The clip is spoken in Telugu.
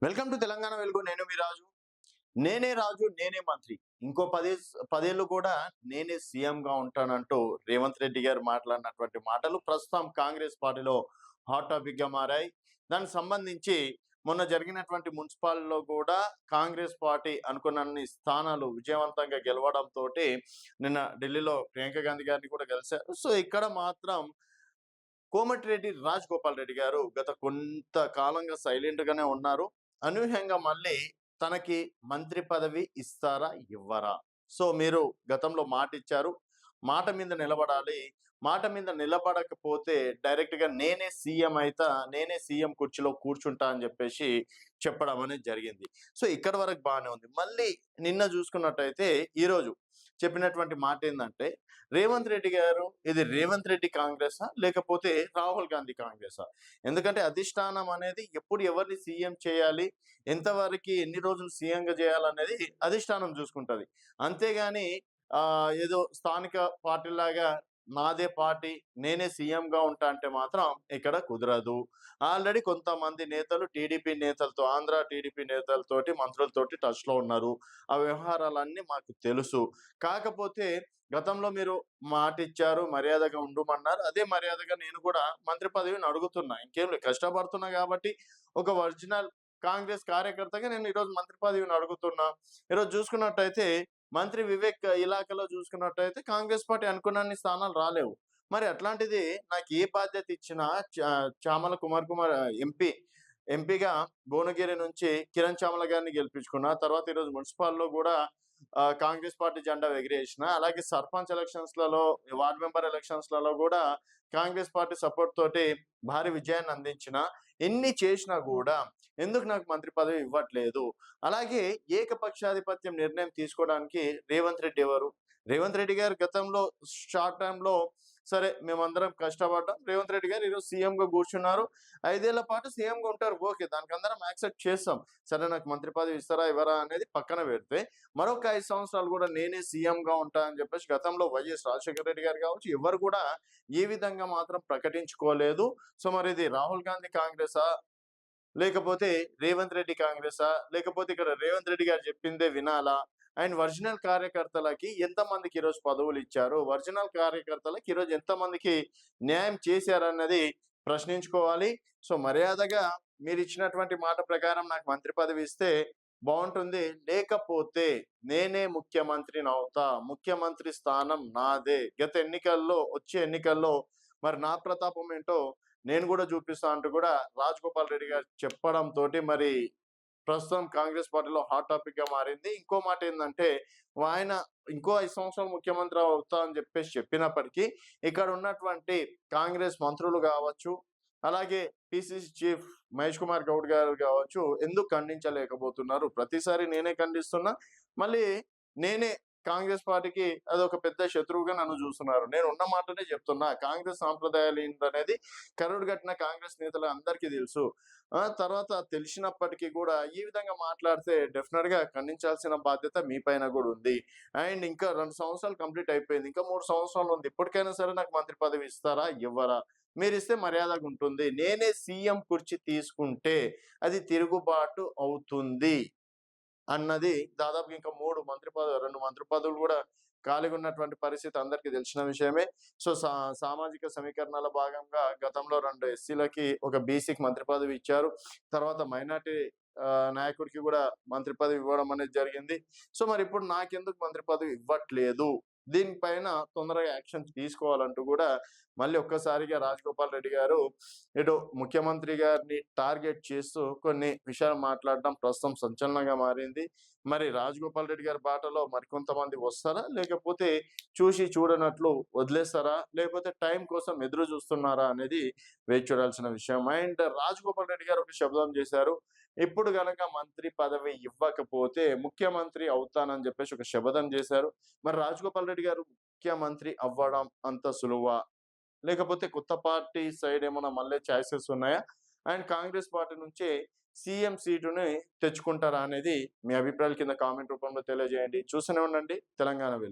వెల్కమ్ టు తెలంగాణ వెలుగు. నేను మీ రాజు. నేనే రాజు నేనే మంత్రి. ఇంకో పదేళ్ళు కూడా నేనే సీఎంగా ఉంటానంటూ రేవంత్ రెడ్డి గారు మాట్లాడినటువంటి మాటలు ప్రస్తుతం కాంగ్రెస్ పార్టీలో హాట్ టాపిక్ గా మారాయి. దానికి సంబంధించి మొన్న జరిగినటువంటి మున్సిపాలిటీలో కూడా కాంగ్రెస్ పార్టీ అనుకున్నన్ని స్థానాలు విజయవంతంగా గెలవడంతో నిన్న ఢిల్లీలో ప్రియాంక గాంధీ గారిని కూడా కలిశారు. సో ఇక్కడ మాత్రం కోమటిరెడ్డి రాజగోపాల్ రెడ్డి గారు గత కొంతకాలంగా సైలెంట్ గానే ఉన్నారు. అనూహ్యంగా మళ్ళీ తనకి మంత్రి పదవి ఇస్తారా? ఇవ్వరా? సో మీరు గతంలో మాట ఇచ్చారు. మాట మీద నిలబడాలి. మాట మీద నిలబడకపోతే డైరెక్ట్‌గా నేనే సీఎం అయితా, నేనే సీఎం కుర్చీలో కూర్చుంటా అని చెప్పేసి చెప్పడం అనేది జరిగింది. సో ఇక్కడి వరకు బానే ఉంది. మళ్ళీ నిన్న చూసుకున్నట్టయితే ఈరోజు చెప్పినటువంటి మాటేందంటే, రేవంత్ రెడ్డి గారు ఇది రేవంత్ రెడ్డి కాంగ్రెసా? లేకపోతే రాహుల్ గాంధీ కాంగ్రెసా? ఎందుకంటే అధిష్టానం అనేది ఎప్పుడు ఎవరిని సీఎం చేయాలి, ఎంతవరకి ఎన్ని రోజులు సీఎంగా చేయాలనేది అధిష్టానం చూసుకుంటది. అంతేగాని ఏదో స్థానిక పార్టీలాగా నాదే పార్టీ, నేనే సీఎంగా ఉంటా అంటే మాత్రం ఇక్కడ కుదరదు. ఆల్రెడీ కొంతమంది నేతలు టీడీపీ నేతలతో, ఆంధ్ర టీడీపీ నేతలతోటి, మంత్రులతోటి టచ్‌లో ఉన్నారు. ఆ వ్యవహారాలన్నీ మాకు తెలుసు. కాకపోతే గతంలో మీరు మాటిచ్చారు, మర్యాదగా ఉండుమన్నారు. అదే మర్యాదగా నేను కూడా మంత్రి పదవిని అడుగుతున్నా. ఇంకేం లేదు, కష్టపడుతున్నా కాబట్టి ఒక ఒరిజినల్ కాంగ్రెస్ కార్యకర్తగా నేను ఈరోజు మంత్రి పదవిని అడుగుతున్నా. ఈరోజు చూసుకున్నట్టయితే మంత్రి వివేక్ ఇలాకాలో చూసుకున్నట్టయితే కాంగ్రెస్ పార్టీ అనుకున్నన్ని స్థానాలు రాలేవు. మరి అట్లాంటిది నాకు ఏ బాధ్యత ఇచ్చినా చామల కుమార్ ఎంపీగా భువనగిరి నుంచి కిరణ్ చామల గారిని గెలిపించుకున్నా. తర్వాత ఈరోజు మున్సిపాల్‌లో గూడా కాంగ్రెస్ పార్టీ జెండా ఎగిరేసిన. అలాగే సర్పంచ్ ఎలక్షన్స్‌లలో, వార్డ్ మెంబర్ ఎలక్షన్స్‌లలో గూడా కాంగ్రెస్ పార్టీ సపోర్ట్ తోటి భారీ విజయాన్ని అందించిన. ఎన్ని చేసినా గూడా ఎందుకు నాకు మంత్రి పదవి ఇవ్వట్లేదు? అలాగే ఏకపక్షాధిపత్యం నిర్ణయం తీసుకోవడానికి రేవంత్ రెడ్డి ఎవరు? రేవంత్ రెడ్డి గారు గతంలో షార్ట్ టైమ్‌లో సరే మేమందరం కష్టపడ్డాం. రేవంత్ రెడ్డి గారు ఈరోజు సీఎంగా కూర్చున్నారు. 5 ఏళ్ల పాటు సీఎంగా ఉంటారు. ఓకే. దానికి అందరం యాక్సెప్ట్ చేస్తాం. సరే నాకు మంత్రి పదవి ఇస్తారా? ఇవ్వరా? అనేది పక్కన పెడితే మరొక 5 సంవత్సరాలు కూడా నేనే సీఎంగా ఉంటా అని చెప్పేసి గతంలో వైఎస్ రాజశేఖర రెడ్డి గారు కావచ్చు, ఎవ్వరు కూడా ఈ విధంగా మాత్రం ప్రకటించుకోలేదు. సో మరి ఇది రాహుల్ గాంధీ కాంగ్రెసా? లేకపోతే రేవంత్ రెడ్డి కాంగ్రెసా? లేకపోతే ఇక్కడ రేవంత్ రెడ్డి గారు చెప్పిందే వినాలా? అండ్ ఒరిజినల్ కార్యకర్తలకి ఎంతమందికి ఈరోజు పదవులిచ్చారు? ఒరిజినల్ కార్యకర్తలకి ఈరోజు ఎంతమందికి న్యాయం చేశారన్నది ప్రశ్నించుకోవాలి. సో మర్యాదగా మీరిచ్చినటువంటి మాట ప్రకారం నాకు మంత్రి పదవి ఇస్తే బావుంటుంది. లేకపోతే నేనే ముఖ్యమంత్రినవుతా. ముఖ్యమంత్రి స్థానం నాదే. గత ఎన్నికల్లో, వచ్చే ఎన్నికల్లో మరి నా ప్రతాపం ఏంటో నేను గూడా చూపిస్తా అంటూ గూడా రాజగోపాల్ రెడ్డి గారు చెప్పడంతోటి మరి ప్రస్తుతం కాంగ్రెస్ పార్టీలో హాట్ టాపిక్‌గా మారింది. ఇంకో మాటేందంటే, ఆయన ఇంకో 5 సంవత్సరాలు ముఖ్యమంత్రి అవుతా అని జెప్పేసి చెప్పినప్పటికీ, ఇక్కడ ఉన్నటువంటి కాంగ్రెస్ మంత్రులు గావచ్చు, అలాగే పీసీసీ చీఫ్ మహేష్ కుమార్ గౌడ్ గారు గావచ్చు, ఎందుకు ఖండించలేకపోతున్నారు? ప్రతిసారి నేనే ఖండిస్తున్నా. మళ్ళీ నేనే కాంగ్రెస్ పార్టీకి అదొక పెద్ద శత్రువుగా నన్ను చూస్తున్నారు. నేను ఉన్న మాటనే చెప్తున్నా. కాంగ్రెస్ సాంప్రదాయాలు ఏంటనేది కరుడు గట్టిన కాంగ్రెస్ నేతలు అందరికీ తెలుసు. తర్వాత తెలిసినప్పటికీ కూడా ఈ విధంగా మాట్లాడితే డెఫినిట్‌గా ఖండించాల్సిన బాధ్యత మీ పైన గూడా ఉంది. అండ్ ఇంకా 2 సంవత్సరాలు కంప్లీట్ అయిపోయింది. ఇంకా 3 సంవత్సరాలు ఉంది. ఇప్పటికైనా సరే నాకు మంత్రి పదవి ఇస్తారా? ఇవ్వరా? మీరిస్తే మర్యాదగుంటుంది. నేనే సీఎం కుర్చీ తీసుకుంటే అది తిరుగుబాటు అవుతుంది అన్నది దాదాపుగా ఇంకా 2 మంత్రి పదవులు గూడా ఖాళీగా ఉన్నటువంటి పరిస్థితి అందరికీ తెలిసిన విషయమే. సో, సామాజిక సమీకరణాల భాగంగా గతంలో 2 ఎస్సీలకి, ఒక బీసీకి మంత్రి పదవి ఇచ్చారు. తర్వాత మైనారిటీ నాయకుడికి గూడా మంత్రి పదవి ఇవ్వడం అనేది జరిగింది. సో, మరిప్పుడు నాకెందుకు మంత్రి పదవి ఇవ్వట్లేదు? దీనిపైన తొందరగా యాక్షన్ తీసుకోవాలంటూ గూడా మళ్ళీ ఒక్కసారిగా రాజగోపాల్ రెడ్డి గారు ఇటు ముఖ్యమంత్రి గారిని టార్గెట్ చేస్తూ కొన్ని విషయాలు మాట్లాడడం ప్రస్తుతం సంచలనంగా మారింది. మరి రాజగోపాల్ రెడ్డి గారి బాటలో మరికొంతమంది వస్తారా? లేకపోతే చూసి చూడనట్లు వదిలేస్తారా? లేకపోతే టైం కోసం ఎదురు చూస్తున్నారా? అనేది వేచి చూడాల్సిన విషయం. అండ్ రాజగోపాల్ రెడ్డి గారు ఒక శపథం చేశారు. ఇప్పుడు గనక మంత్రి పదవి ఇవ్వకపోతే ముఖ్యమంత్రి అవుతానని చెప్పేసి ఒక శపథం చేశారు. మరి రాజగోపాల్ రెడ్డి గారు ముఖ్యమంత్రి అవ్వడం అంత సులువా? లేకపోతే కొత్త పార్టీ సైడ్ ఏమన్నా మళ్ళీ చాయిసెస్ ఉన్నాయా? అండ్ కాంగ్రెస్ పార్టీ నుంచే సీఎం సీటుని తెచ్చుకుంటారా అనేది మీ అభిప్రాయాల కింద కామెంట్ రూపంలో తెలియజేయండి. చూస్తూనే ఉండండి తెలంగాణ వెలుగు.